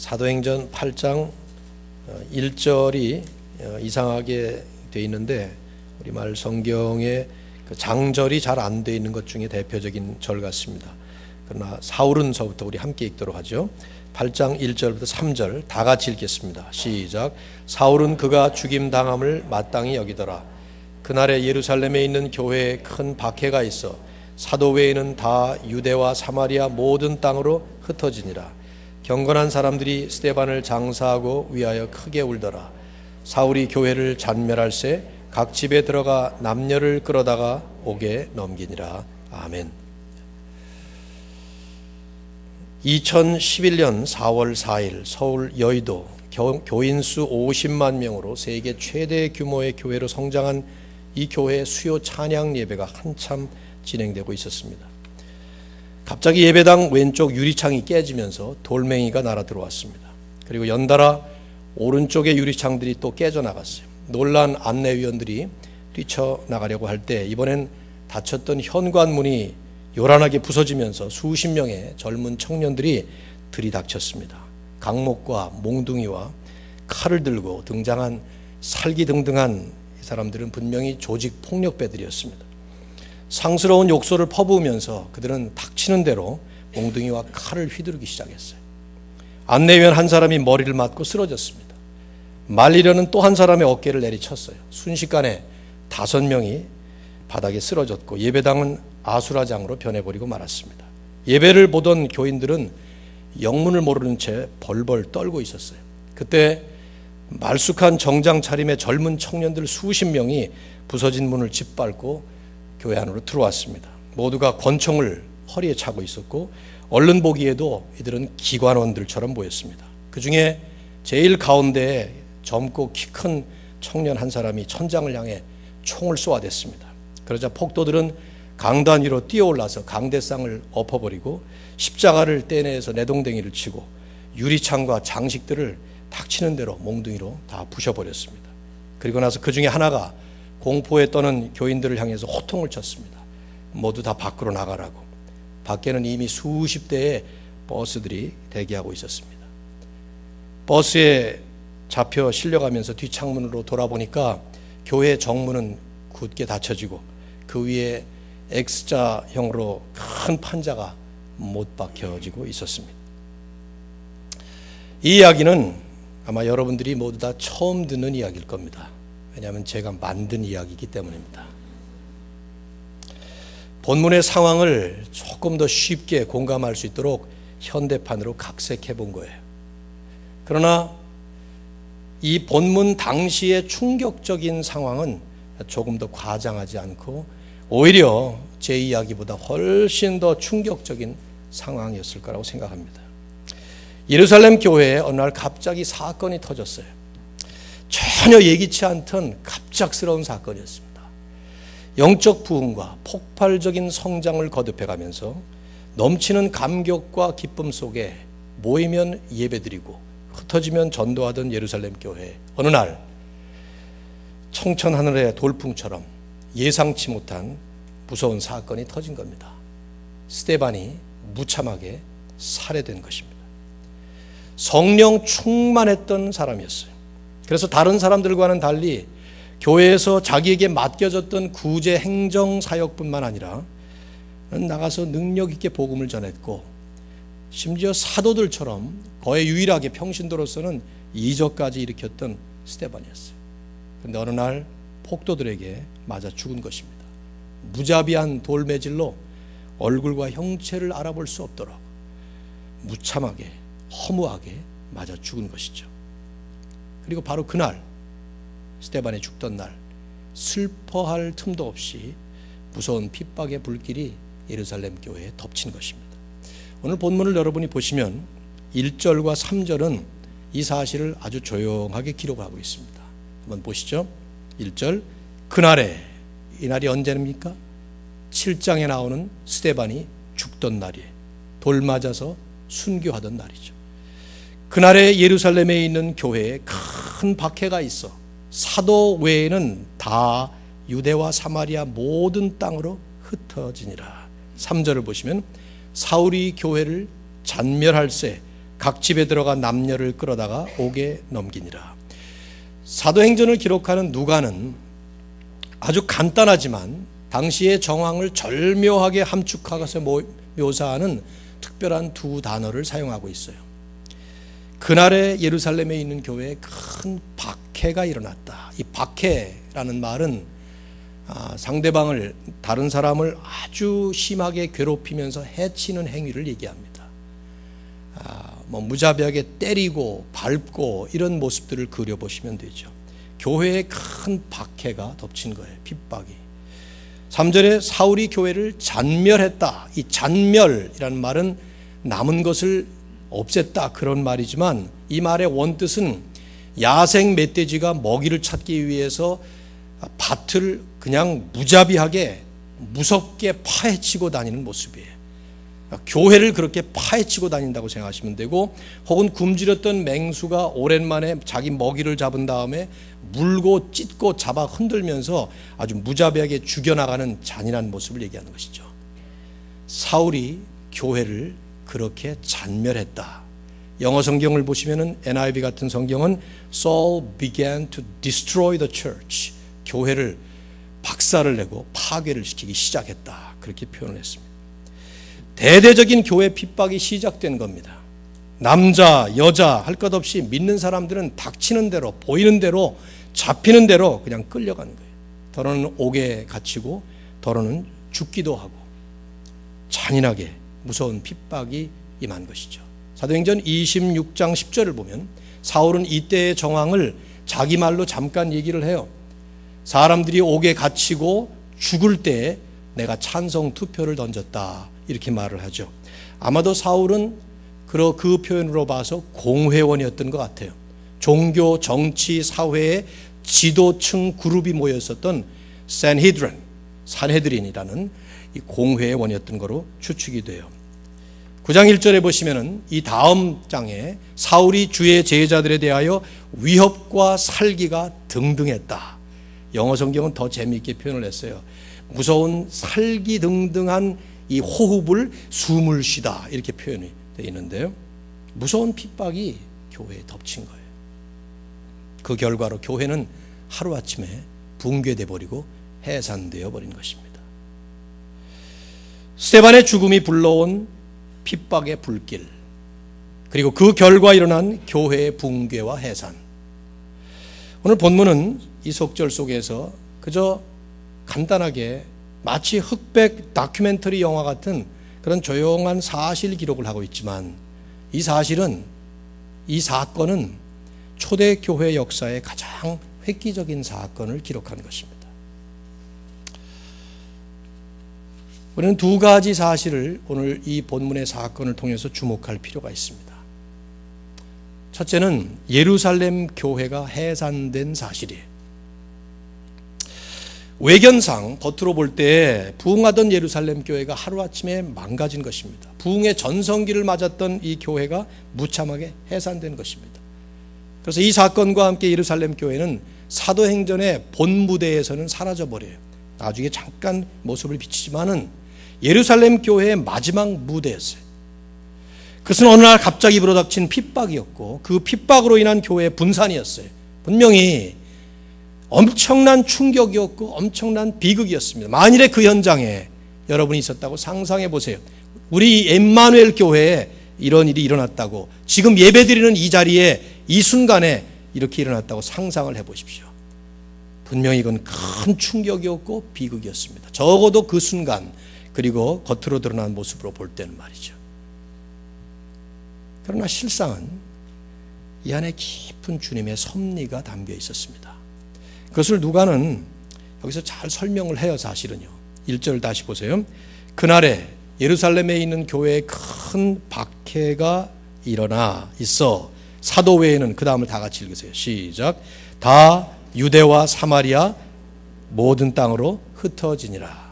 사도행전 8장 1절이 이상하게 되어 있는데 우리말 성경에 그 장절이 잘 안 되어 있는 것 중에 대표적인 절 같습니다. 그러나 사울은서부터 우리 함께 읽도록 하죠. 8장 1절부터 3절 다 같이 읽겠습니다. 시작. 사울은 그가 죽임당함을 마땅히 여기더라. 그날에 예루살렘에 있는 교회에 큰 박해가 있어 사도 외에는 다 유대와 사마리아 모든 땅으로 흩어지니라. 경건한 사람들이 스데반을 장사하고 위하여 크게 울더라. 사울이 교회를 잔멸할새 각 집에 들어가 남녀를 끌어다가 옥에 넘기니라. 아멘. 2011년 4월 4일 서울 여의도 교인수 50만 명으로 세계 최대 규모의 교회로 성장한 이 교회의 수요 찬양 예배가 한참 진행되고 있었습니다. 갑자기 예배당 왼쪽 유리창이 깨지면서 돌멩이가 날아 들어왔습니다. 그리고 연달아 오른쪽의 유리창들이 또 깨져나갔어요. 놀란 안내위원들이 뛰쳐나가려고 할 때 이번엔 닫혔던 현관문이 요란하게 부서지면서 수십 명의 젊은 청년들이 들이닥쳤습니다. 강목과 몽둥이와 칼을 들고 등장한 살기등등한 이 사람들은 분명히 조직 폭력배들이었습니다. 상스러운 욕설을 퍼부으면서 그들은 닥치는 대로 몽둥이와 칼을 휘두르기 시작했어요. 안내위원 한 사람이 머리를 맞고 쓰러졌습니다. 말리려는 또 한 사람의 어깨를 내리쳤어요. 순식간에 5명이 바닥에 쓰러졌고 예배당은 아수라장으로 변해버리고 말았습니다. 예배를 보던 교인들은 영문을 모르는 채 벌벌 떨고 있었어요. 그때 말쑥한 정장 차림의 젊은 청년들 수십 명이 부서진 문을 짓밟고 교회 안으로 들어왔습니다. 모두가 권총을 허리에 차고 있었고 얼른 보기에도 이들은 기관원들처럼 보였습니다. 그 중에 제일 가운데에 젊고 키 큰 청년 한 사람이 천장을 향해 총을 쏘아댔습니다. 그러자 폭도들은 강단 위로 뛰어올라서 강대상을 엎어버리고 십자가를 떼내서 내동댕이를 치고 유리창과 장식들을 닥치는 대로 몽둥이로 다 부셔버렸습니다. 그리고 나서 그 중에 하나가 공포에 떠는 교인들을 향해서 호통을 쳤습니다. 모두 다 밖으로 나가라고. 밖에는 이미 수십 대의 버스들이 대기하고 있었습니다. 버스에 잡혀 실려가면서 뒷창문으로 돌아보니까 교회 정문은 굳게 닫혀지고 그 위에 X자형으로 큰 판자가 못 박혀지고 있었습니다. 이 이야기는 아마 여러분들이 모두 다 처음 듣는 이야기일 겁니다. 왜냐하면 제가 만든 이야기이기 때문입니다. 본문의 상황을 조금 더 쉽게 공감할 수 있도록 현대판으로 각색해 본 거예요. 그러나 이 본문 당시의 충격적인 상황은 조금 더 과장하지 않고 오히려 제 이야기보다 훨씬 더 충격적인 상황이었을 거라고 생각합니다. 예루살렘 교회에 어느 날 갑자기 사건이 터졌어요. 전혀 예기치 않던 갑작스러운 사건이었습니다. 영적 부흥과 폭발적인 성장을 거듭해가면서 넘치는 감격과 기쁨 속에 모이면 예배드리고 흩어지면 전도하던 예루살렘 교회, 어느 날 청천하늘의 돌풍처럼 예상치 못한 무서운 사건이 터진 겁니다. 스데반이 무참하게 살해된 것입니다. 성령 충만했던 사람이었어요. 그래서 다른 사람들과는 달리 교회에서 자기에게 맡겨졌던 구제 행정 사역뿐만 아니라 나가서 능력 있게 복음을 전했고 심지어 사도들처럼 거의 유일하게 평신도로서는 이적까지 일으켰던 스데반이었어요. 그런데 어느 날 폭도들에게 맞아 죽은 것입니다. 무자비한 돌매질로 얼굴과 형체를 알아볼 수 없도록 무참하게 허무하게 맞아 죽은 것이죠. 그리고 바로 그날 스데반이 죽던 날 슬퍼할 틈도 없이 무서운 핍박의 불길이 예루살렘 교회에 덮친 것입니다. 오늘 본문을 여러분이 보시면 1절과 3절은 이 사실을 아주 조용하게 기록하고 있습니다. 한번 보시죠. 1절, 그날에, 이 날이 언제입니까? 7장에 나오는 스데반이 죽던 날이에요. 돌 맞아서 순교하던 날이죠. 그날에 예루살렘에 있는 교회에 큰 박해가 있어 사도 외에는 다 유대와 사마리아 모든 땅으로 흩어지니라. 3절을 보시면 사울이 교회를 잔멸할새 각 집에 들어가 남녀를 끌어다가 옥에 넘기니라. 사도행전을 기록하는 누가는 아주 간단하지만 당시의 정황을 절묘하게 함축하고서 묘사하는 특별한 두 단어를 사용하고 있어요. 그날에 예루살렘에 있는 교회에 큰 박해가 일어났다. 이 박해라는 말은 상대방을, 다른 사람을 아주 심하게 괴롭히면서 해치는 행위를 얘기합니다. 무자비하게 때리고 밟고 이런 모습들을 그려보시면 되죠. 교회에 큰 박해가 덮친 거예요. 핍박이. 3절에 사울이 교회를 잔멸했다. 이 잔멸이라는 말은 남은 것을 없앴다 그런 말이지만, 이 말의 원뜻은 야생 멧돼지가 먹이를 찾기 위해서 밭을 그냥 무자비하게 무섭게 파헤치고 다니는 모습이에요. 교회를 그렇게 파헤치고 다닌다고 생각하시면 되고, 혹은 굶주렸던 맹수가 오랜만에 자기 먹이를 잡은 다음에 물고 찢고 잡아 흔들면서 아주 무자비하게 죽여나가는 잔인한 모습을 얘기하는 것이죠. 사울이 교회를 그렇게 잔멸했다. 영어 성경을 보시면은 NIV 같은 성경은 Saul began to destroy the church. 교회를 박살을 내고 파괴를 시키기 시작했다. 그렇게 표현을 했습니다. 대대적인 교회 핍박이 시작된 겁니다. 남자, 여자 할 것 없이 믿는 사람들은 닥치는 대로, 보이는 대로, 잡히는 대로 그냥 끌려가는 거예요. 더러는 옥에 갇히고 더러는 죽기도 하고 잔인하게 무서운 핍박이 임한 것이죠. 사도행전 26장 10절을 보면 사울은 이때의 정황을 자기 말로 잠깐 얘기를 해요. 사람들이 옥에 갇히고 죽을 때 내가 찬성 투표를 던졌다. 이렇게 말을 하죠. 아마도 사울은 그 표현으로 봐서 공회원이었던 것 같아요. 종교, 정치, 사회의 지도층 그룹이 모여 있었던 산헤드린이라는 이 공회원이었던 거로 추측이 돼요. 9장 1절에 보시면은 이 다음 장에 사울이 주의 제자들에 대하여 위협과 살기가 등등했다. 영어 성경은 더 재미있게 표현을 했어요. 무서운 살기등등한 이 호흡을 숨을 쉬다 이렇게 표현이 되어 있는데요. 무서운 핍박이 교회에 덮친 거예요. 그 결과로 교회는 하루아침에 붕괴돼 버리고 해산되어 버린 것입니다. 스데반의 죽음이 불러온 핍박의 불길, 그리고 그 결과 일어난 교회의 붕괴와 해산. 오늘 본문은 이 속절 속에서 그저 간단하게 마치 흑백 다큐멘터리 영화 같은 그런 조용한 사실 기록을 하고 있지만, 이 사건은 초대교회 역사의 가장 획기적인 사건을 기록한 것입니다. 우리는 두 가지 사실을 오늘 이 본문의 사건을 통해서 주목할 필요가 있습니다. 첫째는 예루살렘 교회가 해산된 사실이에요. 외견상 겉으로 볼 때 부흥하던 예루살렘 교회가 하루아침에 망가진 것입니다. 부흥의 전성기를 맞았던 이 교회가 무참하게 해산된 것입니다. 그래서 이 사건과 함께 예루살렘 교회는 사도행전의 본 무대에서는 사라져버려요. 나중에 잠깐 모습을 비치지만은 예루살렘 교회의 마지막 무대였어요. 그것은 어느 날 갑자기 불어닥친 핍박이었고, 그 핍박으로 인한 교회의 분산이었어요. 분명히 엄청난 충격이었고 엄청난 비극이었습니다. 만일에 그 현장에 여러분이 있었다고 상상해 보세요. 우리 엠마누엘 교회에 이런 일이 일어났다고, 지금 예배드리는 이 자리에 이 순간에 이렇게 일어났다고 상상을 해 보십시오. 분명히 이건 큰 충격이었고 비극이었습니다. 적어도 그 순간, 그리고 겉으로 드러난 모습으로 볼 때는 말이죠. 그러나 실상은 이 안에 깊은 주님의 섭리가 담겨 있었습니다. 그것을 누가는 여기서 잘 설명을 해요. 사실은요. 1절 다시 보세요. 그날에 예루살렘에 있는 교회에 큰 박해가 일어나 있어 사도 외에는, 그 다음을 다 같이 읽으세요. 시작. 다 유대와 사마리아 모든 땅으로 흩어지니라.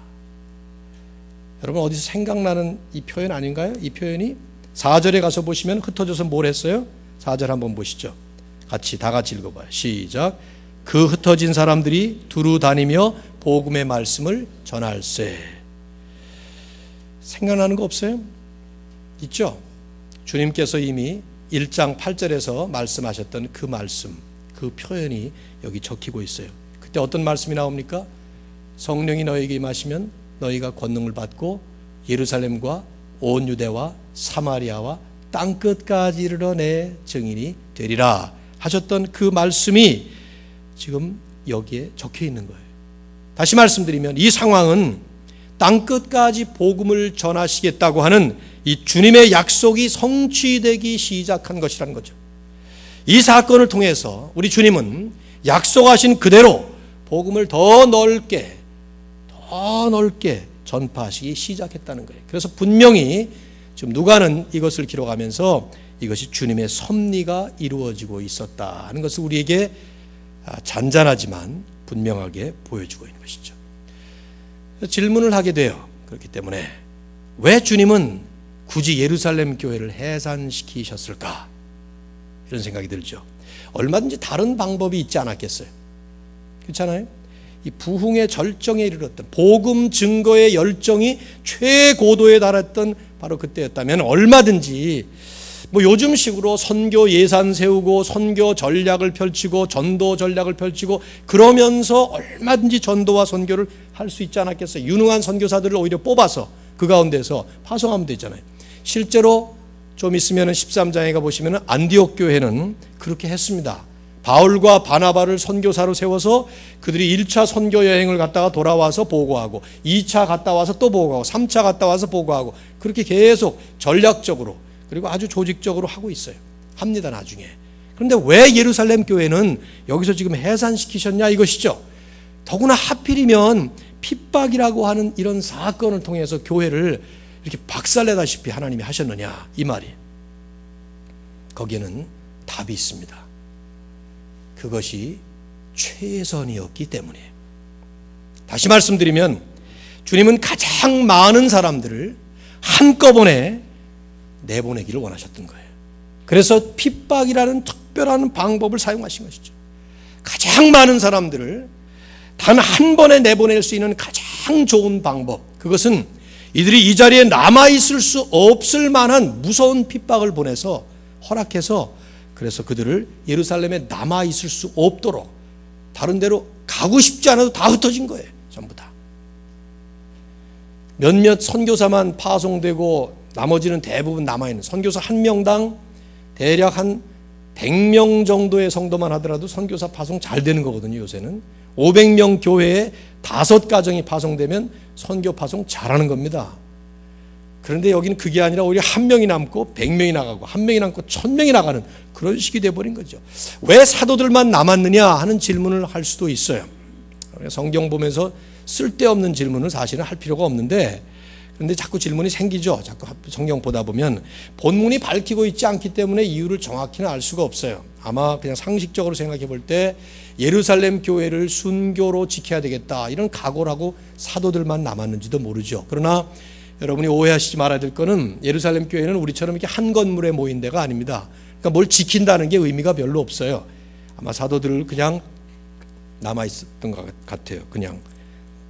여러분 어디서 생각나는 이 표현 아닌가요? 이 표현이 4절에 가서 보시면 흩어져서 뭘 했어요? 4절 한번 보시죠. 다 같이 읽어봐요. 시작. 그 흩어진 사람들이 두루 다니며 복음의 말씀을 전할세. 생각나는 거 없어요? 있죠? 주님께서 이미 1장 8절에서 말씀하셨던 그 말씀, 그 표현이 여기 적히고 있어요. 그때 어떤 말씀이 나옵니까? 성령이 너희에게 임하시면 너희가 권능을 받고 예루살렘과 온 유대와 사마리아와 땅끝까지 이르러 내 증인이 되리라 하셨던 그 말씀이 지금 여기에 적혀 있는 거예요. 다시 말씀드리면 이 상황은 땅끝까지 복음을 전하시겠다고 하는 이 주님의 약속이 성취되기 시작한 것이라는 거죠. 이 사건을 통해서 우리 주님은 약속하신 그대로 복음을 더 넓게 전파하시기 시작했다는 거예요. 그래서 분명히 지금 누가는 이것을 기록하면서 이것이 주님의 섭리가 이루어지고 있었다 하는 것을 우리에게 잔잔하지만 분명하게 보여주고 있는 것이죠. 질문을 하게 돼요. 그렇기 때문에 왜 주님은 굳이 예루살렘 교회를 해산시키셨을까? 이런 생각이 들죠. 얼마든지 다른 방법이 있지 않았겠어요? 그렇잖아요? 이 부흥의 절정에 이르렀던 복음 증거의 열정이 최고도에 달했던 바로 그때였다면 얼마든지 요즘식으로 선교 예산 세우고 선교 전략을 펼치고 전도 전략을 펼치고 그러면서 얼마든지 전도와 선교를 할 수 있지 않았겠어요? 유능한 선교사들을 오히려 뽑아서 그 가운데서 파송하면 되잖아요. 실제로 좀 있으면 13장에 가보시면 안디옥 교회는 그렇게 했습니다. 바울과 바나바를 선교사로 세워서 그들이 1차 선교 여행을 갔다가 돌아와서 보고하고 2차 갔다 와서 또 보고하고 3차 갔다 와서 보고하고 그렇게 계속 전략적으로 그리고 아주 조직적으로 하고 있어요. 합니다 나중에. 그런데 왜 예루살렘 교회는 여기서 지금 해산시키셨냐 이것이죠. 더구나 하필이면 핍박이라고 하는 이런 사건을 통해서 교회를 이렇게 박살내다시피 하나님이 하셨느냐 이 말이. 거기에는 답이 있습니다. 그것이 최선이었기 때문에. 다시 말씀드리면 주님은 가장 많은 사람들을 한꺼번에 내보내기를 원하셨던 거예요. 그래서 핍박이라는 특별한 방법을 사용하신 것이죠. 가장 많은 사람들을 단 한 번에 내보낼 수 있는 가장 좋은 방법, 그것은 이들이 이 자리에 남아있을 수 없을 만한 무서운 핍박을 보내서 허락해서 그래서 그들을 예루살렘에 남아있을 수 없도록 다른 데로 가고 싶지 않아도 다 흩어진 거예요. 전부 다. 몇몇 선교사만 파송되고 나머지는 대부분 남아있는, 선교사 한 명당 대략 한 100명 정도의 성도만 하더라도 선교사 파송 잘 되는 거거든요. 요새는 500명 교회에 5가정이 파송되면 선교 파송 잘하는 겁니다. 그런데 여기는 그게 아니라 오히려 한 명이 남고 100명이 나가고 한 명이 남고 1000명이 나가는 그런 식이 돼버린 거죠. 왜 사도들만 남았느냐 하는 질문을 할 수도 있어요. 성경 보면서 쓸데없는 질문을 사실은 할 필요가 없는데, 그런데 자꾸 질문이 생기죠. 자꾸 성경 보다 보면 본문이 밝히고 있지 않기 때문에 이유를 정확히는 알 수가 없어요. 아마 그냥 상식적으로 생각해 볼 때 예루살렘 교회를 순교로 지켜야 되겠다 이런 각오를 하고 사도들만 남았는지도 모르죠. 그러나 여러분이 오해하시지 말아야 될 거는 예루살렘 교회는 우리처럼 이렇게 한 건물에 모인 데가 아닙니다. 그러니까 뭘 지킨다는 게 의미가 별로 없어요. 아마 사도들 그냥 남아있었던 것 같아요. 그냥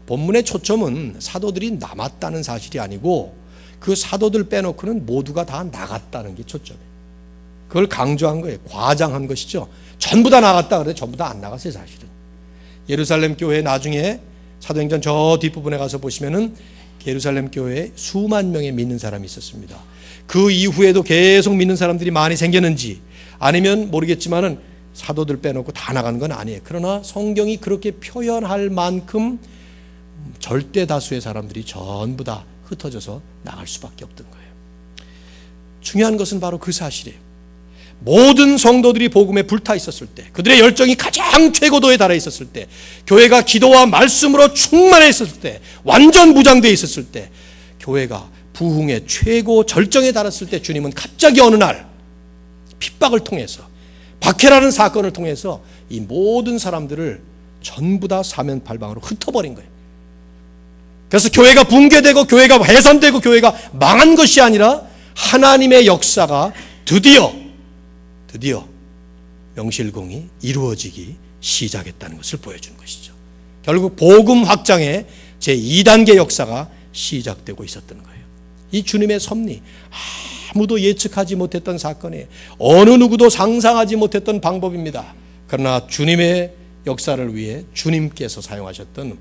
본문의 초점은 사도들이 남았다는 사실이 아니고 그 사도들 빼놓고는 모두가 다 나갔다는 게 초점이에요. 그걸 강조한 거예요. 과장한 것이죠. 전부 다 나갔다 그래도 전부 다 안 나갔어요. 사실은 예루살렘 교회 나중에 사도행전 저 뒷부분에 가서 보시면은 예루살렘 교회에 수만 명의 믿는 사람이 있었습니다. 그 이후에도 계속 믿는 사람들이 많이 생겼는지 아니면 모르겠지만은 사도들 빼놓고 다 나간 건 아니에요. 그러나 성경이 그렇게 표현할 만큼 절대 다수의 사람들이 전부 다 흩어져서 나갈 수밖에 없던 거예요. 중요한 것은 바로 그 사실이에요. 모든 성도들이 복음에 불타 있었을 때, 그들의 열정이 가장 최고도에 달해 있었을 때, 교회가 기도와 말씀으로 충만해 있었을 때, 완전 무장되어 있었을 때, 교회가 부흥의 최고 절정에 달했을 때 주님은 갑자기 어느 날 핍박을 통해서, 박해라는 사건을 통해서 이 모든 사람들을 전부 다 사면팔방으로 흩어버린 거예요. 그래서 교회가 붕괴되고 교회가 해산되고 교회가 망한 것이 아니라 하나님의 역사가 드디어 명실공히 이루어지기 시작했다는 것을 보여주는 것이죠. 결국 복음 확장의 제2단계 역사가 시작되고 있었던 거예요. 이 주님의 섭리 아무도 예측하지 못했던 사건이에요. 어느 누구도 상상하지 못했던 방법입니다. 그러나 주님의 역사를 위해 주님께서 사용하셨던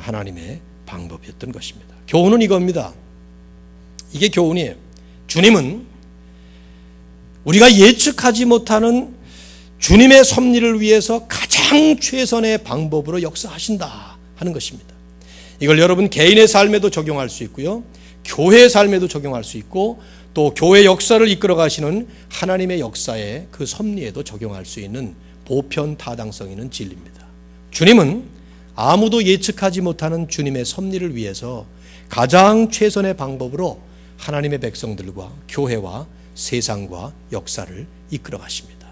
하나님의 방법이었던 것입니다. 교훈은 이겁니다. 이게 교훈이에요. 주님은 우리가 예측하지 못하는 주님의 섭리를 위해서 가장 최선의 방법으로 역사하신다 하는 것입니다. 이걸 여러분 개인의 삶에도 적용할 수 있고요, 교회의 삶에도 적용할 수 있고, 또 교회 역사를 이끌어 가시는 하나님의 역사의 그 섭리에도 적용할 수 있는 보편 타당성 있는 진리입니다. 주님은 아무도 예측하지 못하는 주님의 섭리를 위해서 가장 최선의 방법으로 하나님의 백성들과 교회와 세상과 역사를 이끌어 가십니다.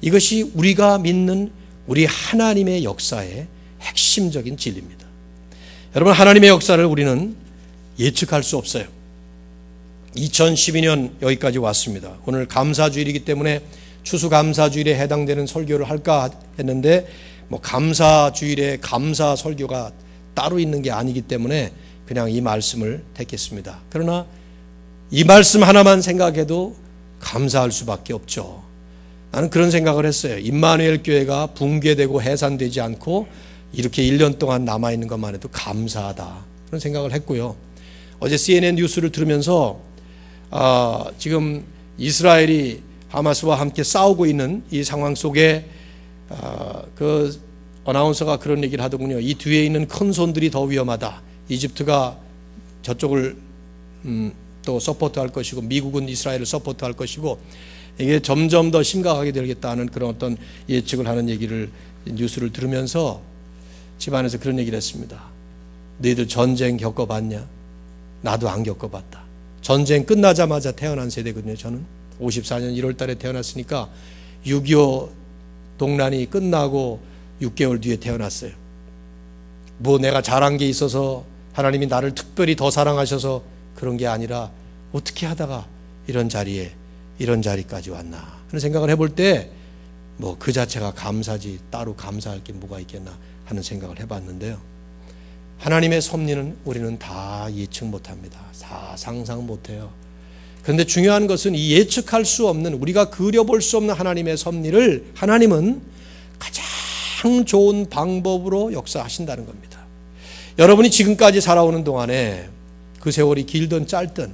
이것이 우리가 믿는 우리 하나님의 역사의 핵심적인 진리입니다. 여러분, 하나님의 역사를 우리는 예측할 수 없어요. 2012년 여기까지 왔습니다. 오늘 감사주일이기 때문에 추수감사주일에 해당되는 설교를 할까 했는데 감사주일에 감사 설교가 따로 있는 게 아니기 때문에 그냥 이 말씀을 택했습니다. 그러나 이 말씀 하나만 생각해도 감사할 수밖에 없죠. 나는 그런 생각을 했어요. 임마누엘 교회가 붕괴되고 해산되지 않고 이렇게 1년 동안 남아있는 것만 해도 감사하다, 그런 생각을 했고요. 어제 CNN 뉴스를 들으면서 지금 이스라엘이 하마스와 함께 싸우고 있는 이 상황 속에 그 어나운서가 그런 얘기를 하더군요. 이 뒤에 있는 큰 손들이 더 위험하다. 이집트가 저쪽을 또 서포트할 것이고 미국은 이스라엘을 서포트할 것이고 이게 점점 더 심각하게 되겠다는 그런 어떤 예측을 하는 얘기를, 뉴스를 들으면서 집안에서 그런 얘기를 했습니다. 너희들 전쟁 겪어봤냐? 나도 안 겪어봤다. 전쟁 끝나자마자 태어난 세대거든요. 저는 54년 1월 달에 태어났으니까 6.25 동란이 끝나고 6개월 뒤에 태어났어요. 뭐 내가 잘한 게 있어서 하나님이 나를 특별히 더 사랑하셔서 그런 게 아니라 어떻게 하다가 이런 자리까지 왔나 하는 생각을 해볼 때 뭐 그 자체가 감사지 따로 감사할 게 뭐가 있겠나 하는 생각을 해봤는데요. 하나님의 섭리는 우리는 다 예측 못합니다. 다 상상 못해요. 그런데 중요한 것은 이 예측할 수 없는, 우리가 그려볼 수 없는 하나님의 섭리를 하나님은 가장 좋은 방법으로 역사하신다는 겁니다. 여러분이 지금까지 살아오는 동안에 그 세월이 길든 짧든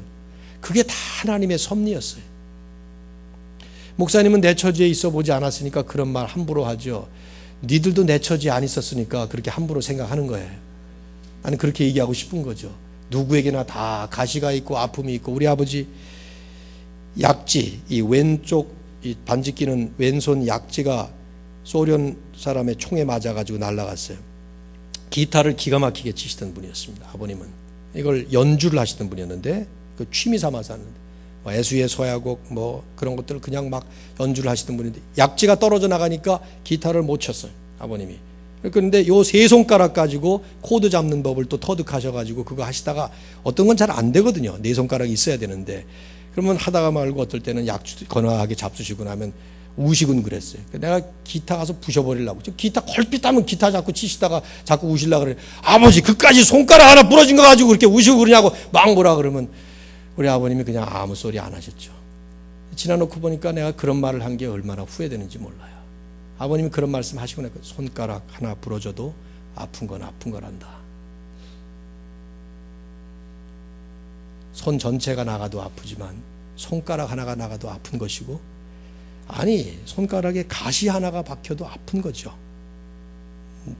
그게 다 하나님의 섭리였어요. 목사님은 내 처지에 있어 보지 않았으니까 그런 말 함부로 하죠. 니들도 내 처지에 안 있었으니까 그렇게 함부로 생각하는 거예요. 나는 그렇게 얘기하고 싶은 거죠. 누구에게나 다 가시가 있고 아픔이 있고, 우리 아버지 약지, 이 왼쪽 이 반지 끼는 왼손 약지가 소련 사람의 총에 맞아가지고 날아갔어요. 기타를 기가 막히게 치시던 분이었습니다. 아버님은 이걸 연주를 하시던 분이었는데 그 취미 삼아서 하는데 애수의 서야곡 뭐 그런 것들을 그냥 막 연주를 하시던 분인데 약지가 떨어져 나가니까 기타를 못 쳤어요, 아버님이. 그런데 요 세 손가락 가지고 코드 잡는 법을 또 터득하셔가지고 그거 하시다가 어떤 건 잘 안 되거든요. 네 손가락이 있어야 되는데, 그러면 하다가 말고 어떨 때는 약주 건강하게 잡수시고 나면 우시곤 그랬어요. 내가 기타 가서 부셔버리려고. 기타 걸핏 하면 기타 자꾸 치시다가 자꾸 우시려고 그래. 아버지 그까지 손가락 하나 부러진 거 가지고 그렇게 우시고 그러냐고 막 뭐라 그러면 우리 아버님이 그냥 아무 소리 안 하셨죠. 지나놓고 보니까 내가 그런 말을 한 게 얼마나 후회되는지 몰라요. 아버님이 그런 말씀 하시고 나니까 손가락 하나 부러져도 아픈 건 아픈 거란다. 손 전체가 나가도 아프지만 손가락 하나가 나가도 아픈 것이고, 아니 손가락에 가시 하나가 박혀도 아픈 거죠.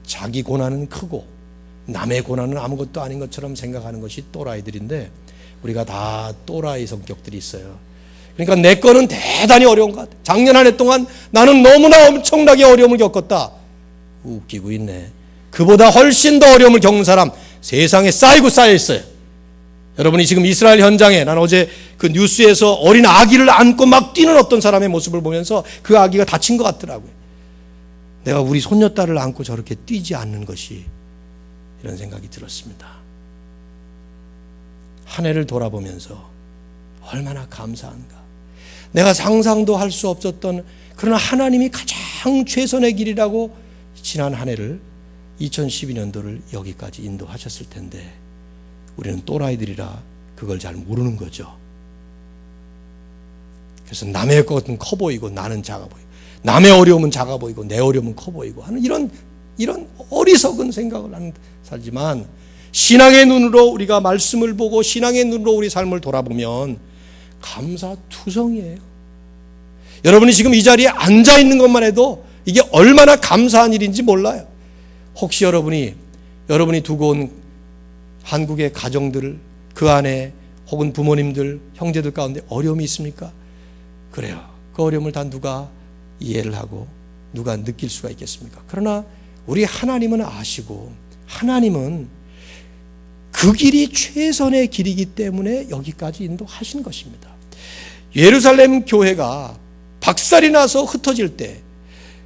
자기 고난은 크고 남의 고난은 아무것도 아닌 것처럼 생각하는 것이 또라이들인데, 우리가 다 또라이 성격들이 있어요. 그러니까 내 거는 대단히 어려운 것 같아. 작년 한 해 동안 나는 너무나 엄청나게 어려움을 겪었다. 웃기고 있네. 그보다 훨씬 더 어려움을 겪는 사람 세상에 쌓이고 쌓여 있어요. 여러분이 지금 이스라엘 현장에, 난 어제 그 뉴스에서 어린 아기를 안고 막 뛰는 어떤 사람의 모습을 보면서 그 아기가 다친 것 같더라고요. 내가 우리 손녀딸을 안고 저렇게 뛰지 않는 것이, 이런 생각이 들었습니다. 한 해를 돌아보면서 얼마나 감사한가. 내가 상상도 할 수 없었던, 그러나 하나님이 가장 최선의 길이라고 지난 한 해를 2012년도를 여기까지 인도하셨을 텐데 우리는 또라이들이라 그걸 잘 모르는 거죠. 그래서 남의 것은 커 보이고 나는 작아 보이고, 남의 어려움은 작아 보이고 내 어려움은 커 보이고 하는 이런 어리석은 생각을 하는 살지만, 신앙의 눈으로 우리가 말씀을 보고 신앙의 눈으로 우리 삶을 돌아보면 감사투성이에요. 여러분이 지금 이 자리에 앉아 있는 것만 해도 이게 얼마나 감사한 일인지 몰라요. 혹시 여러분이 두고 온 한국의 가정들, 그 안에 혹은 부모님들, 형제들 가운데 어려움이 있습니까? 그래요. 그 어려움을 다 누가 이해를 하고 누가 느낄 수가 있겠습니까? 그러나 우리 하나님은 아시고, 하나님은 그 길이 최선의 길이기 때문에 여기까지 인도하신 것입니다. 예루살렘 교회가 박살이 나서 흩어질 때,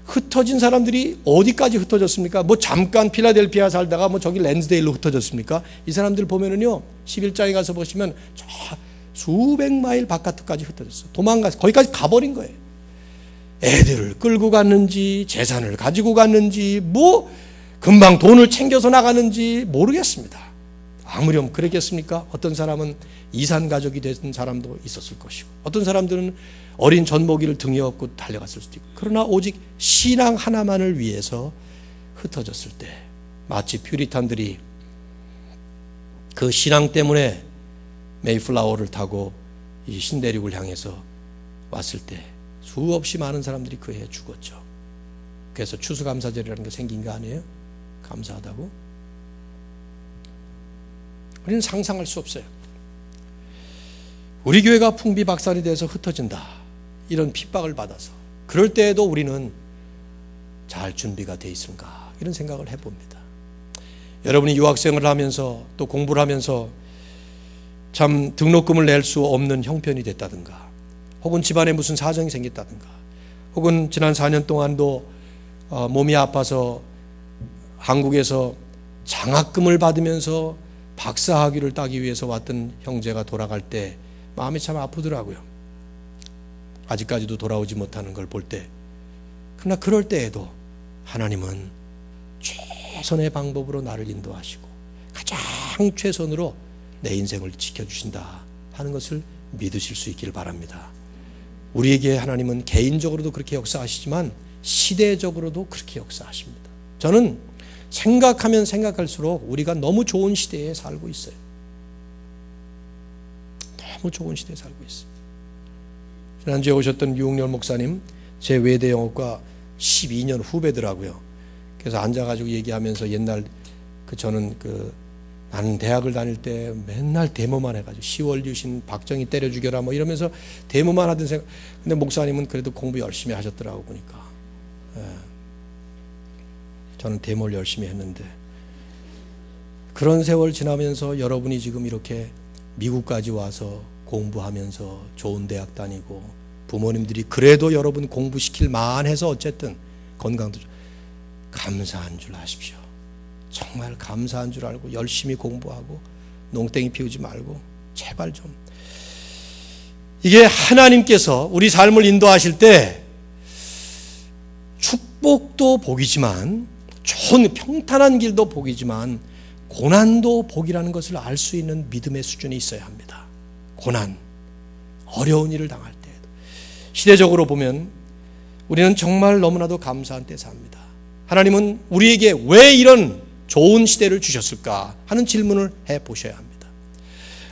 흩어진 사람들이 어디까지 흩어졌습니까? 뭐 잠깐 필라델피아 살다가 뭐 저기 랜스데일로 흩어졌습니까? 이 사람들 보면은요, 11장에 가서 보시면 저 수백 마일 바깥까지 흩어졌어. 도망가서 거기까지 가버린 거예요. 애들을 끌고 갔는지, 재산을 가지고 갔는지, 뭐 금방 돈을 챙겨서 나가는지 모르겠습니다. 아무렴 그랬겠습니까? 어떤 사람은 이산 가족이 된 사람도 있었을 것이고, 어떤 사람들은 어린 젖먹이를 등에 업고 달려갔을 수도 있고, 그러나 오직 신앙 하나만을 위해서 흩어졌을 때, 마치 퓨리탄들이 그 신앙 때문에 메이플라워를 타고 이 신대륙을 향해서 왔을 때 수없이 많은 사람들이 그 해에 죽었죠. 그래서 추수감사절이라는 게 생긴 거 아니에요? 감사하다고? 우리는 상상할 수 없어요. 우리 교회가 풍비박산이 돼서 흩어진다, 이런 핍박을 받아서, 그럴 때에도 우리는 잘 준비가 돼 있는가, 이런 생각을 해봅니다. 여러분이 유학생을 하면서 또 공부를 하면서 참 등록금을 낼 수 없는 형편이 됐다든가, 혹은 집안에 무슨 사정이 생겼다든가, 혹은 지난 4년 동안도 몸이 아파서 한국에서 장학금을 받으면서 박사학위를 따기 위해서 왔던 형제가 돌아갈 때 마음이 참 아프더라고요. 아직까지도 돌아오지 못하는 걸 볼 때. 그러나 그럴 때에도 하나님은 최선의 방법으로 나를 인도하시고 가장 최선으로 내 인생을 지켜주신다 하는 것을 믿으실 수 있기를 바랍니다. 우리에게 하나님은 개인적으로도 그렇게 역사하시지만 시대적으로도 그렇게 역사하십니다. 저는 생각하면 생각할수록 우리가 너무 좋은 시대에 살고 있어요. 너무 좋은 시대에 살고 있어요. 지난주에 오셨던 유흥렬 목사님, 제 외대 영어과 12년 후배더라고요. 그래서 앉아가지고 얘기하면서 옛날 저는 나는 대학을 다닐 때 맨날 데모만 해가지고 10월 유신 박정희 때려 죽여라 뭐 이러면서 데모만 하던 생각. 근데 목사님은 그래도 공부 열심히 하셨더라고 보니까. 예. 저는 데모를 열심히 했는데, 그런 세월 지나면서 여러분이 지금 이렇게 미국까지 와서 공부하면서 좋은 대학 다니고, 부모님들이 그래도 여러분 공부시킬 만해서 어쨌든 건강도 감사한 줄 아십시오. 정말 감사한 줄 알고 열심히 공부하고 농땡이 피우지 말고 제발 좀. 이게 하나님께서 우리 삶을 인도하실 때 축복도 복이지만, 좋은 평탄한 길도 복이지만 고난도 복이라는 것을 알 수 있는 믿음의 수준이 있어야 합니다. 고난, 어려운 일을 당할 때에도. 시대적으로 보면 우리는 정말 너무나도 감사한 때 삽니다. 하나님은 우리에게 왜 이런 좋은 시대를 주셨을까 하는 질문을 해보셔야 합니다.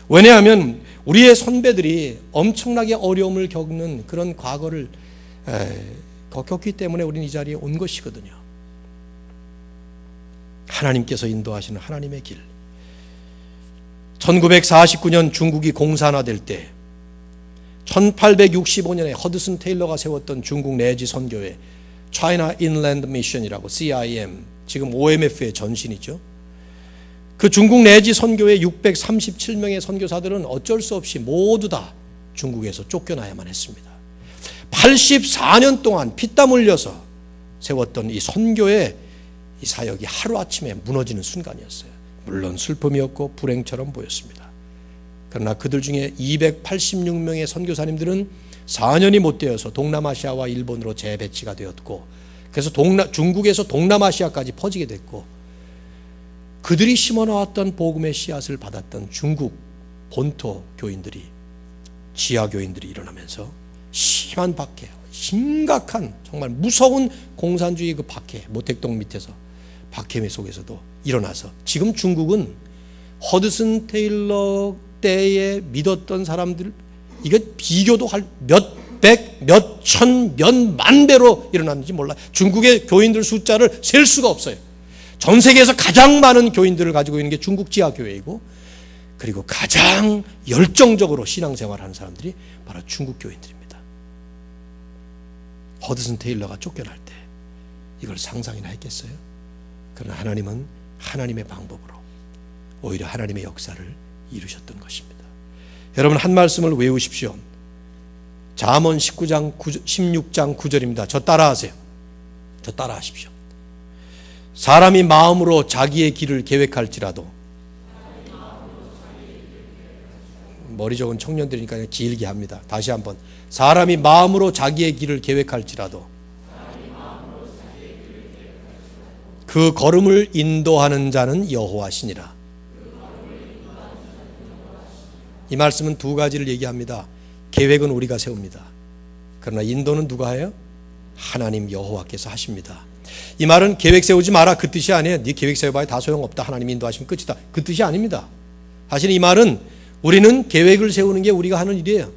왜냐하면 우리의 선배들이 엄청나게 어려움을 겪는 그런 과거를 겪었기 때문에 우리는 이 자리에 온 것이거든요. 하나님께서 인도하시는 하나님의 길. 1949년 중국이 공산화될 때 1865년에 허드슨 테일러가 세웠던 중국 내지 선교회 China Inland Mission이라고, CIM, 지금 OMF의 전신이죠. 그 중국 내지 선교회 637명의 선교사들은 어쩔 수 없이 모두 다 중국에서 쫓겨나야만 했습니다. 84년 동안 피땀 흘려서 세웠던 이 선교의 이 사역이 하루아침에 무너지는 순간이었어요. 물론 슬픔이었고 불행처럼 보였습니다. 그러나 그들 중에 286명의 선교사님들은 4년이 못 되어서 동남아시아와 일본으로 재배치가 되었고, 그래서 중국에서 동남아시아까지 퍼지게 됐고, 그들이 심어놓았던 복음의 씨앗을 받았던 중국 본토 교인들이, 지하 교인들이 일어나면서 심한 박해, 심각한 정말 무서운 공산주의 그 박해, 모택동 밑에서 박해 속에서도 일어나서 지금 중국은 허드슨 테일러 때에 믿었던 사람들, 이게 비교도 할 몇백, 몇천, 몇만 배로 일어났는지 몰라요. 중국의 교인들 숫자를 셀 수가 없어요. 전 세계에서 가장 많은 교인들을 가지고 있는 게 중국 지하교회이고, 그리고 가장 열정적으로 신앙생활하는 사람들이 바로 중국 교인들입니다. 허드슨 테일러가 쫓겨날 때 이걸 상상이나 했겠어요? 그러나 하나님은 하나님의 방법으로 오히려 하나님의 역사를 이루셨던 것입니다. 여러분, 한 말씀을 외우십시오. 잠언 16장 9절입니다. 저 따라하세요. 저 따라하십시오. 사람이 마음으로 자기의 길을 계획할지라도, 머리 좋은 청년들이니까 그냥 길게 합니다. 다시 한번. 사람이 마음으로 자기의 길을 계획할지라도 그 걸음을 인도하는 자는 여호와시니라. 이 말씀은 두 가지를 얘기합니다. 계획은 우리가 세웁니다. 그러나 인도는 누가 해요? 하나님 여호와께서 하십니다. 이 말은 계획 세우지 마라 그 뜻이 아니에요. 네 계획 세워봐야 다 소용없다, 하나님 인도하시면 끝이다, 그 뜻이 아닙니다. 사실 이 말은 우리는 계획을 세우는 게 우리가 하는 일이에요.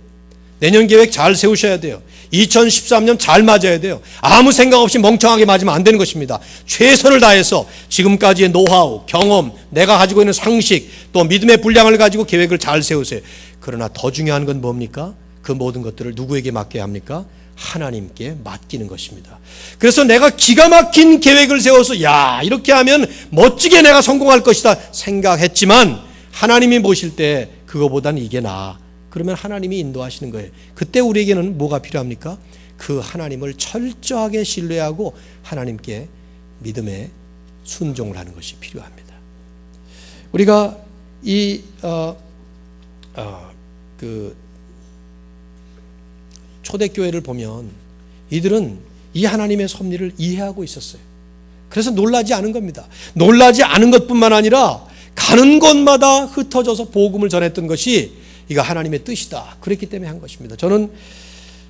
내년 계획 잘 세우셔야 돼요. 2013년 잘 맞아야 돼요. 아무 생각 없이 멍청하게 맞으면 안 되는 것입니다. 최선을 다해서 지금까지의 노하우, 경험, 내가 가지고 있는 상식, 또 믿음의 분량을 가지고 계획을 잘 세우세요. 그러나 더 중요한 건 뭡니까? 그 모든 것들을 누구에게 맡겨야 합니까? 하나님께 맡기는 것입니다. 그래서 내가 기가 막힌 계획을 세워서 야, 이렇게 하면 멋지게 내가 성공할 것이다 생각했지만 하나님이 보실 때 그거보단 이게 나아. 그러면 하나님이 인도하시는 거예요. 그때 우리에게는 뭐가 필요합니까? 그 하나님을 철저하게 신뢰하고 하나님께 믿음의 순종을 하는 것이 필요합니다. 우리가 그 초대교회를 보면 이들은 이 하나님의 섭리를 이해하고 있었어요. 그래서 놀라지 않은 겁니다. 놀라지 않은 것뿐만 아니라 가는 곳마다 흩어져서 복음을 전했던 것이 이거 하나님의 뜻이다. 그랬기 때문에 한 것입니다. 저는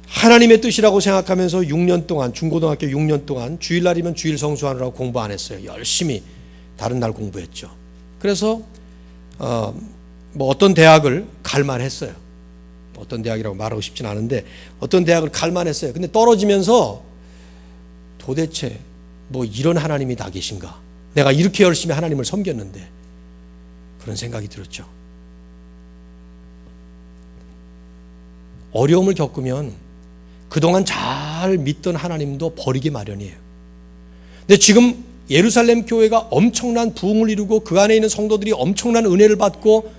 하나님의 뜻이라고 생각하면서 6년 동안, 중고등학교 6년 동안 주일날이면 주일 성수하느라고 공부 안 했어요. 열심히 다른 날 공부했죠. 그래서 뭐 어떤 대학을 갈만 했어요. 어떤 대학이라고 말하고 싶진 않은데 어떤 대학을 갈만 했어요. 근데 떨어지면서 도대체 뭐 이런 하나님이 다 계신가? 내가 이렇게 열심히 하나님을 섬겼는데, 그런 생각이 들었죠. 어려움을 겪으면 그동안 잘 믿던 하나님도 버리기 마련이에요. 근데 지금 예루살렘 교회가 엄청난 부흥을 이루고 그 안에 있는 성도들이 엄청난 은혜를 받고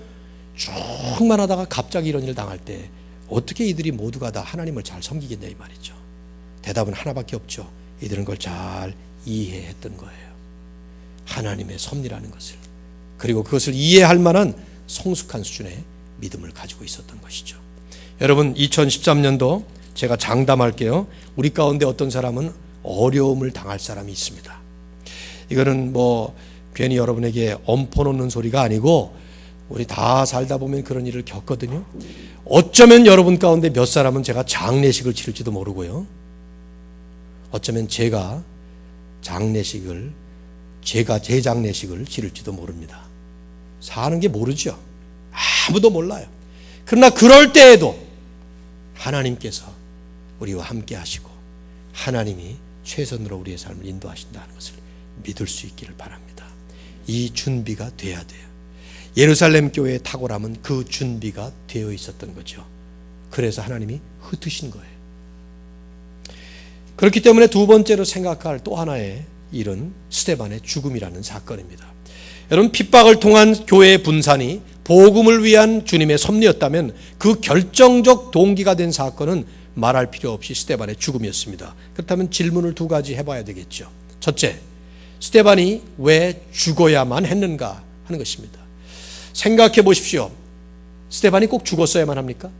쭉만 하다가 갑자기 이런 일 당할 때 어떻게 이들이 모두가 다 하나님을 잘 섬기겠냐 이 말이죠. 대답은 하나밖에 없죠. 이들은 그걸 잘 이해했던 거예요. 하나님의 섭리라는 것을. 그리고 그것을 이해할 만한 성숙한 수준의 믿음을 가지고 있었던 것이죠. 여러분, 2013년도 제가 장담할게요. 우리 가운데 어떤 사람은 어려움을 당할 사람이 있습니다. 이거는 뭐 괜히 여러분에게 엄포 놓는 소리가 아니고 우리 다 살다 보면 그런 일을 겪거든요. 어쩌면 여러분 가운데 몇 사람은 제가 장례식을 치를지도 모르고요. 어쩌면 제가 제 장례식을 치를지도 모릅니다. 사는 게 모르죠. 아무도 몰라요. 그러나 그럴 때에도 하나님께서 우리와 함께 하시고 하나님이 최선으로 우리의 삶을 인도하신다는 것을 믿을 수 있기를 바랍니다. 이 준비가 돼야 돼요. 예루살렘 교회의 탁월함은 그 준비가 되어 있었던 거죠. 그래서 하나님이 흩으신 거예요. 그렇기 때문에 두 번째로 생각할 또 하나의 일은 스데반의 죽음이라는 사건입니다. 여러분, 핍박을 통한 교회의 분산이 복음을 위한 주님의 섭리였다면 그 결정적 동기가 된 사건은 말할 필요 없이 스데반의 죽음이었습니다. 그렇다면 질문을 두 가지 해봐야 되겠죠. 첫째, 스데반이 왜 죽어야만 했는가 하는 것입니다. 생각해 보십시오. 스데반이 꼭 죽었어야만 합니까?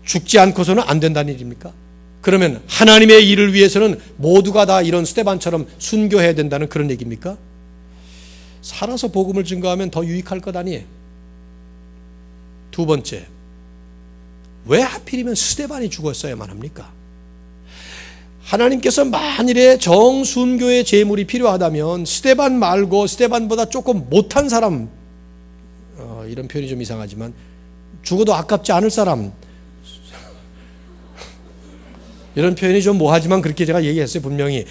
죽지 않고서는 안 된다는 일입니까? 그러면 하나님의 일을 위해서는 모두가 다 이런 스데반처럼 순교해야 된다는 그런 얘기입니까? 살아서 복음을 증거하면 더 유익할 것 아니에요. 두 번째, 왜 하필이면 스데반이 죽었어야만 합니까? 하나님께서 만일에 정순교의 제물이 필요하다면 스데반 말고 스데반보다 조금 못한 사람, 이런 표현이 좀 이상하지만 죽어도 아깝지 않을 사람, 이런 표현이 좀 뭐하지만 그렇게 제가 얘기했어요. 분명히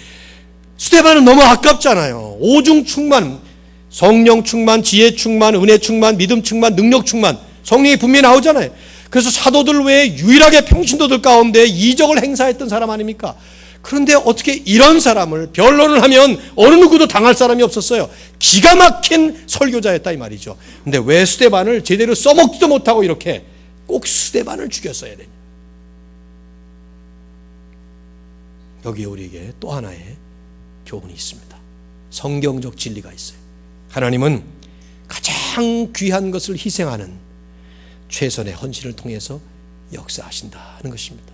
스데반은 너무 아깝잖아요. 오중 충만, 성령 충만, 지혜 충만, 은혜 충만, 믿음 충만, 능력 충만, 성령이 분명히 나오잖아요. 그래서 사도들 외에 유일하게 평신도들 가운데 이적을 행사했던 사람 아닙니까? 그런데 어떻게 이런 사람을 변론을 하면 어느 누구도 당할 사람이 없었어요. 기가 막힌 설교자였다 이 말이죠. 근데 왜 스데반을 제대로 써먹지도 못하고 이렇게 꼭 스데반을 죽였어야 되냐? 여기에 우리에게 또 하나의 교훈이 있습니다. 성경적 진리가 있어요. 하나님은 가장 귀한 것을 희생하는 최선의 헌신을 통해서 역사하신다는 것입니다.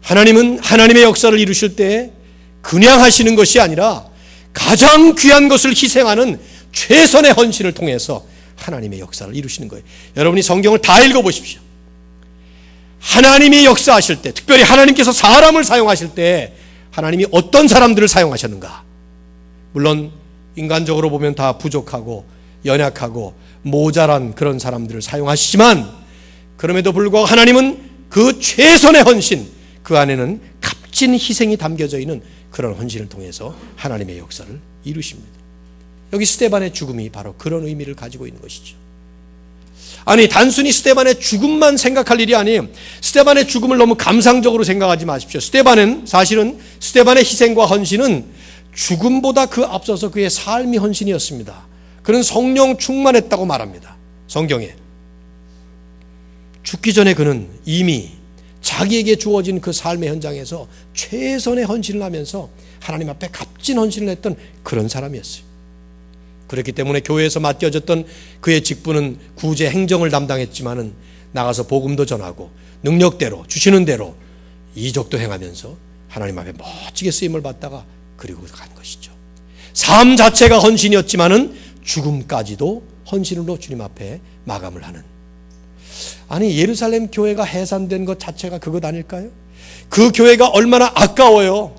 하나님은 하나님의 역사를 이루실 때 그냥 하시는 것이 아니라 가장 귀한 것을 희생하는 최선의 헌신을 통해서 하나님의 역사를 이루시는 거예요. 여러분이 성경을 다 읽어보십시오. 하나님이 역사하실 때, 특별히 하나님께서 사람을 사용하실 때 하나님이 어떤 사람들을 사용하셨는가? 물론 인간적으로 보면 다 부족하고 연약하고 모자란 그런 사람들을 사용하시지만 그럼에도 불구하고 하나님은 그 최선의 헌신, 그 안에는 값진 희생이 담겨져 있는 그런 헌신을 통해서 하나님의 역사를 이루십니다. 여기 스데반의 죽음이 바로 그런 의미를 가지고 있는 것이죠. 아니, 단순히 스데반의 죽음만 생각할 일이 아니에요. 스데반의 죽음을 너무 감상적으로 생각하지 마십시오. 사실은 스데반의 희생과 헌신은 죽음보다 그 앞서서 그의 삶이 헌신이었습니다. 그는 성령 충만했다고 말합니다. 성경에. 죽기 전에 그는 이미 자기에게 주어진 그 삶의 현장에서 최선의 헌신을 하면서 하나님 앞에 값진 헌신을 했던 그런 사람이었어요. 그렇기 때문에 교회에서 맡겨졌던 그의 직분은 구제 행정을 담당했지만은 나가서 복음도 전하고 능력대로 주시는 대로 이적도 행하면서 하나님 앞에 멋지게 쓰임을 받다가 그리고 간 것이죠. 삶 자체가 헌신이었지만은 죽음까지도 헌신으로 주님 앞에 마감을 하는. 아니, 예루살렘 교회가 해산된 것 자체가 그것 아닐까요? 그 교회가 얼마나 아까워요.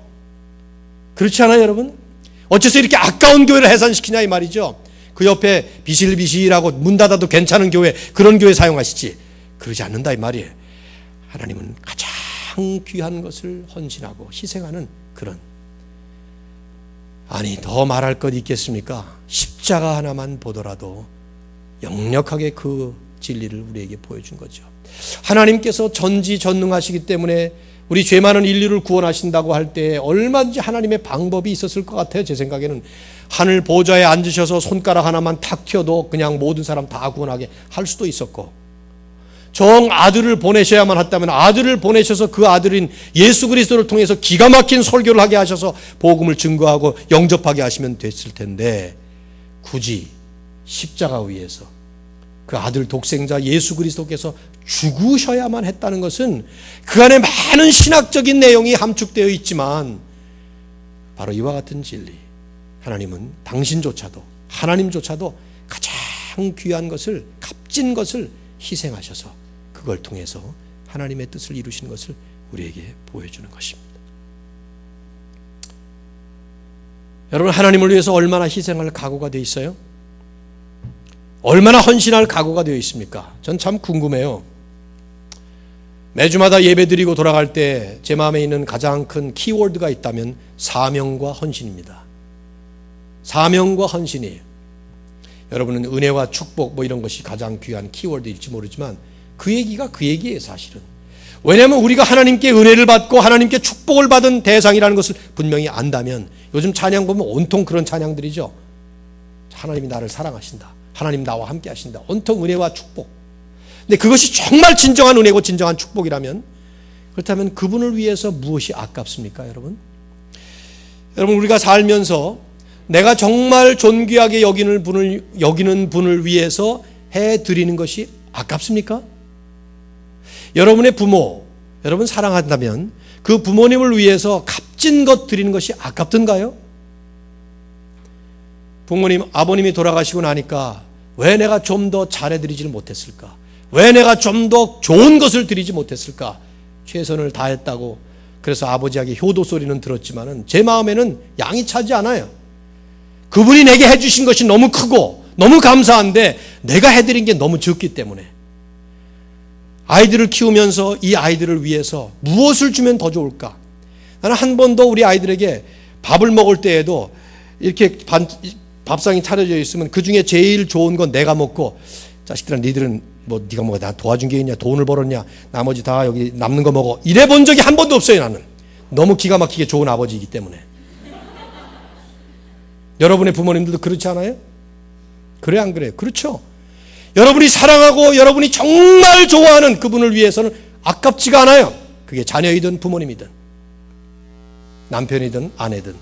그렇지 않아요, 여러분? 어째서 이렇게 아까운 교회를 해산시키냐 이 말이죠. 그 옆에 비실비실하고 문 닫아도 괜찮은 교회, 그런 교회 사용하시지. 그러지 않는다 이 말이에요. 하나님은 가장 귀한 것을 헌신하고 희생하는 그런. 아니, 더 말할 것 있겠습니까? 십자가 하나만 보더라도 역력하게 그 진리를 우리에게 보여준 거죠. 하나님께서 전지전능하시기 때문에 우리 죄 많은 인류를 구원하신다고 할 때 얼마든지 하나님의 방법이 있었을 것 같아요. 제 생각에는 하늘 보좌에 앉으셔서 손가락 하나만 탁 튀어도 그냥 모든 사람 다 구원하게 할 수도 있었고, 정 아들을 보내셔야만 했다면 아들을 보내셔서 그 아들인 예수 그리스도를 통해서 기가 막힌 설교를 하게 하셔서 복음을 증거하고 영접하게 하시면 됐을 텐데, 굳이 십자가 위에서 그 아들 독생자 예수 그리스도께서 죽으셔야만 했다는 것은 그 안에 많은 신학적인 내용이 함축되어 있지만 바로 이와 같은 진리, 하나님은 당신조차도, 하나님조차도 가장 귀한 것을, 값진 것을 희생하셔서 그걸 통해서 하나님의 뜻을 이루시는 것을 우리에게 보여주는 것입니다. 여러분, 하나님을 위해서 얼마나 희생할 각오가 되어 있어요? 얼마나 헌신할 각오가 되어 있습니까? 전 참 궁금해요. 매주마다 예배 드리고 돌아갈 때 제 마음에 있는 가장 큰 키워드가 있다면 사명과 헌신입니다. 사명과 헌신이에요. 여러분은 은혜와 축복 뭐 이런 것이 가장 귀한 키워드일지 모르지만 그 얘기가 그 얘기예요, 사실은. 왜냐하면 우리가 하나님께 은혜를 받고 하나님께 축복을 받은 대상이라는 것을 분명히 안다면, 요즘 찬양 보면 온통 그런 찬양들이죠. 하나님이 나를 사랑하신다, 하나님 나와 함께 하신다, 온통 은혜와 축복. 근데 그것이 정말 진정한 은혜고 진정한 축복이라면, 그렇다면 그분을 위해서 무엇이 아깝습니까, 여러분? 여러분, 우리가 살면서 내가 정말 존귀하게 여기는 분을 위해서 해드리는 것이 아깝습니까? 여러분의 부모, 여러분 사랑한다면 그 부모님을 위해서 값진 것 드리는 것이 아깝던가요? 부모님, 아버님이 돌아가시고 나니까 왜 내가 좀 더 잘해드리지를 못했을까? 왜 내가 좀 더 좋은 것을 드리지 못했을까? 최선을 다했다고 그래서 아버지에게 효도 소리는 들었지만은 제 마음에는 양이 차지 않아요. 그분이 내게 해주신 것이 너무 크고 너무 감사한데 내가 해드린 게 너무 적기 때문에 아이들을 키우면서 이 아이들을 위해서 무엇을 주면 더 좋을까? 나는 한 번도 우리 아이들에게 밥을 먹을 때에도 이렇게 밥상이 차려져 있으면 그 중에 제일 좋은 건 내가 먹고 자식들아 니들은 뭐 네가 뭐가 나 도와준 게 있냐, 돈을 벌었냐, 나머지 다 여기 남는 거 먹어, 이래 본 적이 한 번도 없어요. 나는 너무 기가 막히게 좋은 아버지이기 때문에. 여러분의 부모님들도 그렇지 않아요? 그래 안 그래요? 그렇죠. 여러분이 사랑하고 여러분이 정말 좋아하는 그분을 위해서는 아깝지가 않아요. 그게 자녀이든 부모님이든 남편이든 아내든.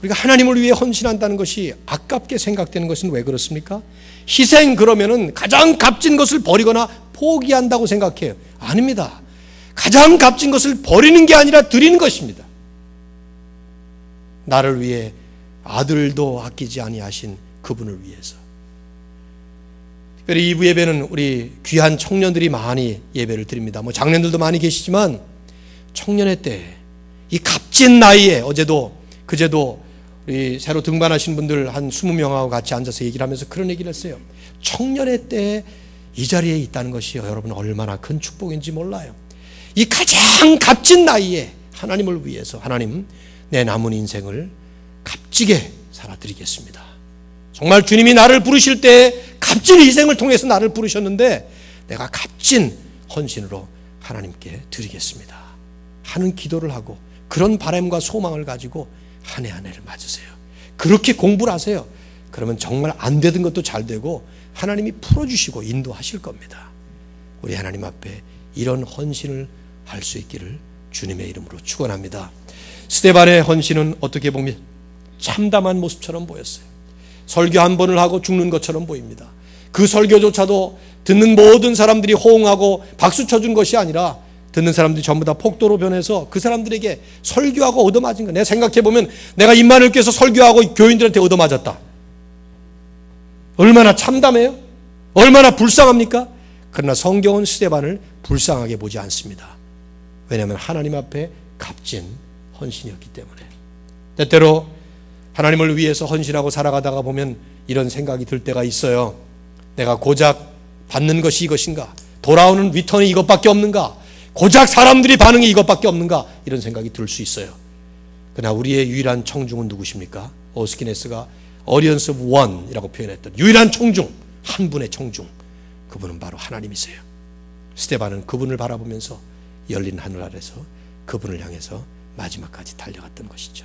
우리가 하나님을 위해 헌신한다는 것이 아깝게 생각되는 것은 왜 그렇습니까? 희생 그러면은 가장 값진 것을 버리거나 포기한다고 생각해요. 아닙니다. 가장 값진 것을 버리는 게 아니라 드리는 것입니다. 나를 위해 아들도 아끼지 아니하신 그분을 위해서. 특별히 2부 예배는 우리 귀한 청년들이 많이 예배를 드립니다. 뭐 장년들도 많이 계시지만 청년의 때 이 값진 나이에 어제도 그제도 우리 새로 등반하신 분들 한 20명하고 같이 앉아서 얘기를 하면서 그런 얘기를 했어요. 청년의 때 이 자리에 있다는 것이 여러분 얼마나 큰 축복인지 몰라요. 이 가장 값진 나이에 하나님을 위해서 하나님 내 남은 인생을 값지게 살아드리겠습니다. 정말 주님이 나를 부르실 때 값진 희생을 통해서 나를 부르셨는데 내가 값진 헌신으로 하나님께 드리겠습니다 하는 기도를 하고 그런 바람과 소망을 가지고 한 해 한 해를 맞으세요. 그렇게 공부를 하세요. 그러면 정말 안 되던 것도 잘 되고 하나님이 풀어주시고 인도하실 겁니다. 우리 하나님 앞에 이런 헌신을 할 수 있기를 주님의 이름으로 축원합니다. 스데반의 헌신은 어떻게 보면 참담한 모습처럼 보였어요. 설교 한 번을 하고 죽는 것처럼 보입니다. 그 설교조차도 듣는 모든 사람들이 호응하고 박수 쳐준 것이 아니라 듣는 사람들이 전부 다 폭도로 변해서 그 사람들에게 설교하고 얻어맞은 거예요. 내가 생각해보면 내가 입만을 껴서 설교하고 교인들한테 얻어맞았다. 얼마나 참담해요? 얼마나 불쌍합니까? 그러나 성경은 스데반을 불쌍하게 보지 않습니다. 왜냐하면 하나님 앞에 값진 헌신이었기 때문에. 때때로 하나님을 위해서 헌신하고 살아가다가 보면 이런 생각이 들 때가 있어요. 내가 고작 받는 것이 이것인가? 돌아오는 리턴이 이것밖에 없는가? 고작 사람들이 반응이 이것밖에 없는가? 이런 생각이 들 수 있어요. 그러나 우리의 유일한 청중은 누구십니까? 오스키네스가 Audience of One이라고 표현했던 유일한 청중, 한 분의 청중, 그분은 바로 하나님이세요. 스데반은 그분을 바라보면서 열린 하늘 아래서 그분을 향해서 마지막까지 달려갔던 것이죠.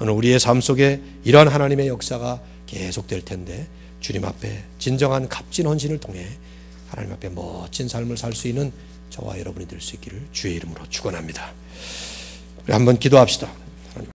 오늘 우리의 삶 속에 이러한 하나님의 역사가 계속될 텐데 주님 앞에 진정한 값진 헌신을 통해 하나님 앞에 멋진 삶을 살 수 있는 저와 여러분이 될 수 있기를 주의 이름으로 축원합니다. 우리 한번 기도합시다.